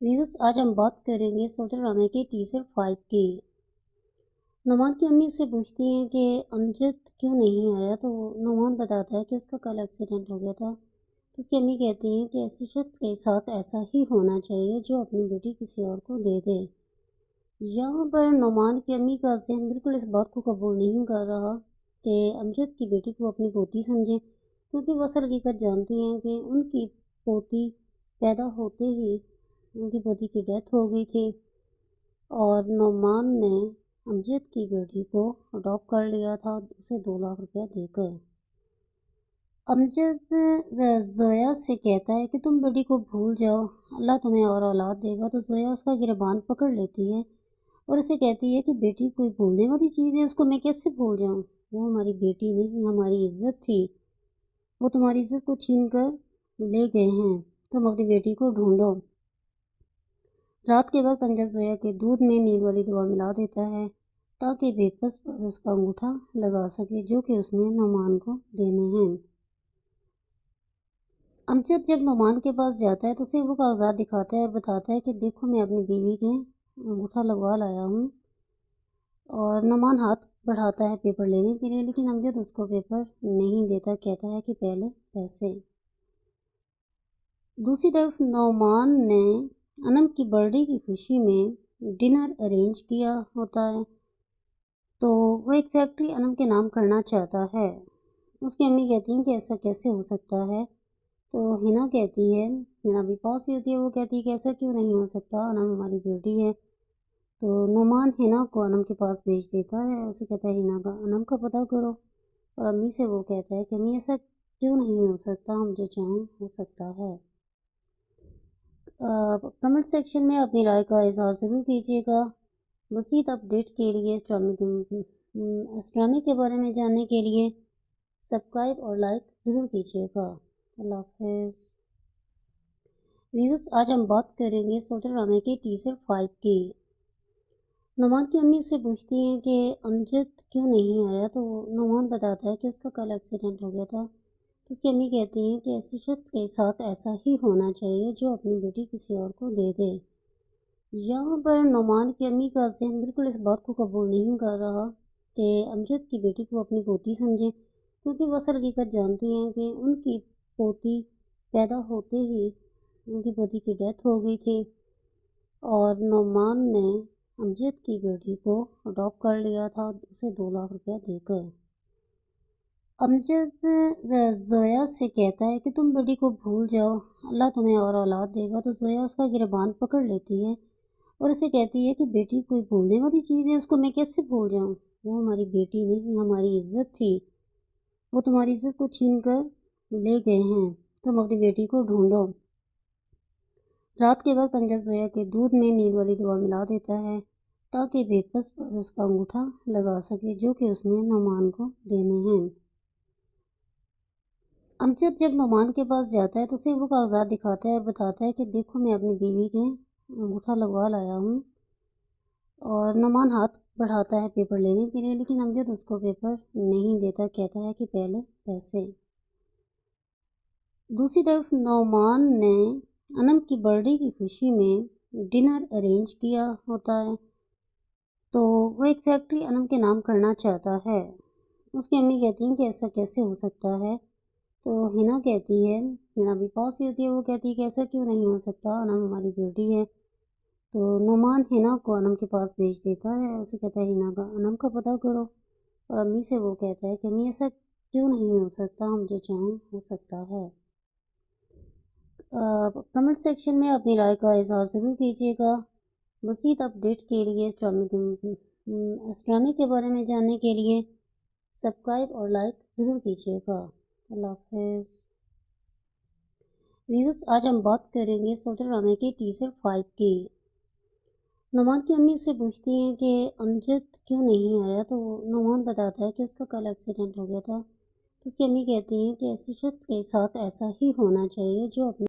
Viewers, आज हम बात करेंगे सोल्जर ड्रामे के टीजर 5 की। नुमान की अम्मी उससे पूछती हैं कि अमजद क्यों नहीं आया, तो नुमान बताता है कि उसका कल एक्सीडेंट हो गया था। तो उसकी अम्मी कहती हैं कि ऐसे शख्स के साथ ऐसा ही होना चाहिए जो अपनी बेटी किसी और को दे दे। यहाँ पर नुमान की अम्मी का ज़हन बिल्कुल इस बात को कबूल नहीं कर रहा कि अमजद की बेटी को अपनी पोती समझें, क्योंकि वो असल हकीकत जानती हैं कि उनकी पोती पैदा होते ही उनकी पोती की डेथ हो गई थी और नुमान ने अमजद की बेटी को अडॉप्ट कर लिया था उसे 2 लाख रुपया देकर। अमजद जोया से कहता है कि तुम बेटी को भूल जाओ, अल्लाह तुम्हें और औलाद देगा। तो जोया उसका गिरबान पकड़ लेती है और उसे कहती है कि बेटी कोई भूलने वाली चीज़ है, उसको मैं कैसे भूल जाऊँ। वो हमारी बेटी नहीं, हमारी इज्जत थी। वो तुम्हारी इज्जत को छीन कर ले गए हैं, तुम अपनी बेटी को ढूंढो। रात के वक्त अमजद जोया के दूध में नींद वाली दवा मिला देता है ताकि बेबस पर उसका अंगूठा लगा सके, जो कि उसने नुमान को देने हैं। अमजद जब नुमान के पास जाता है तो उसे वो कागजात दिखाता है और बताता है कि देखो, मैं अपनी बीवी के अंगूठा लगवा लाया हूँ। और नुमान हाथ बढ़ाता है पेपर लेने के लिए, लेकिन अमजद उसको पेपर नहीं देता, कहता है कि पहले पैसे। दूसरी तरफ नुमान ने अनम की बर्थडे की खुशी में डिनर अरेंज किया होता है, तो वो एक फैक्ट्री अनम के नाम करना चाहता है। उसकी अम्मी कहती हैं कि ऐसा कैसे हो सकता है। तो हिना कहती है, हिना भी पास ही होती है, वो कहती है कि ऐसा क्यों नहीं हो सकता, अनम हमारी बेटी है। तो नुमान हिना को अनम के पास भेज देता है, उसे कहता है हिना का अनम का पता करो। और अम्मी से वो कहता है कि अम्मी ऐसा क्यों नहीं हो सकता, हम जो चाहें हो सकता है। कमेंट सेक्शन में अपनी राय का इजहार ज़रूर कीजिएगा। मज़ीद अपडेट के लिए इस ड्रामे के बारे में जानने के लिए सब्सक्राइब और लाइक ज़रूर कीजिएगा। अल्लाह हाफ़िज़। व्यूअर्स, आज हम बात करेंगे सोल्जर ड्रामे के टीजर 5 की। नुमान की अम्मी उससे पूछती हैं कि अमजद क्यों नहीं आया, तो नुमान बताता है कि उसका कल एक्सीडेंट हो गया था। तो उसकी अम्मी कहती हैं कि ऐसे शख्स के साथ ऐसा ही होना चाहिए जो अपनी बेटी किसी और को दे दे। यहाँ पर नुमान की अम्मी का ज़हन बिल्कुल इस बात को कबूल नहीं कर रहा कि अमजद की बेटी को अपनी पोती समझें, क्योंकि वो असल हकीकत जानती हैं कि उनकी पोती पैदा होते ही उनकी पोती की डेथ हो गई थी और नुमान ने अमजद की बेटी को अडॉप्ट कर लिया था उसे 2 लाख रुपया देकर। अमजद जोया से कहता है कि तुम बेटी को भूल जाओ, अल्लाह तुम्हें और औलाद देगा। तो जोया उसका गिरबान पकड़ लेती है और उसे कहती है कि बेटी कोई भूलने वाली चीज़ है, उसको मैं कैसे भूल जाऊँ। वो हमारी बेटी नहीं, हमारी इज्जत थी। वो तुम्हारी इज्जत को छीन कर ले गए हैं, तुम अपनी बेटी को ढूंढो। रात के वक्त अमजद जोया के दूध में नींद वाली दवा मिला देता है ताकि बेबस पर उसका अंगूठा लगा सके, जो कि उसने नुमान को देने हैं। अमजद जब नुमान के पास जाता है तो उसे वो कागजात दिखाता है और बताता है कि देखो, मैं अपनी बीवी के अंगूठा लगवा लाया हूँ। और नुमान हाथ बढ़ाता है पेपर लेने के लिए, लेकिन अमजद उसको पेपर नहीं देता, कहता है कि पहले पैसे। दूसरी तरफ नुमान ने अनम की बर्थडे की खुशी में डिनर अरेंज किया होता है, तो वो एक फैक्ट्री अनम के नाम करना चाहता है। उसकी अम्मी कहती हैं कि ऐसा कैसे हो सकता है। तो हिना कहती है, हिना भी पास ही होती है, वो कहती है कि ऐसा क्यों नहीं हो सकता, अनम हमारी बेटी है। तो नुमान हिना को अनम के पास भेज देता है, उसे कहता है हिना का अनम का पता करो। और अम्मी से वो कहता है कि अम्मी ऐसा क्यों नहीं हो सकता, हम जो चाहें हो सकता है। कमेंट सेक्शन में अपनी राय का इजहार ज़रूर कीजिएगा। मज़ीद अपडेट के लिए इस ड्रामे के बारे में जानने के लिए सब्सक्राइब और लाइक ज़रूर कीजिएगा। अल्लाह हाफ़िज़। व्यूअर्स, आज हम बात करेंगे सोल्जर ड्रामे के टीजर 5 की। नुमान की अम्मी उससे पूछती हैं कि अमजद क्यों नहीं आया, तो नुमान बताता है कि उसका कल एक्सीडेंट हो गया था। तो उसकी अम्मी कहती हैं कि ऐसे शख्स के साथ ऐसा ही होना चाहिए जो अपनी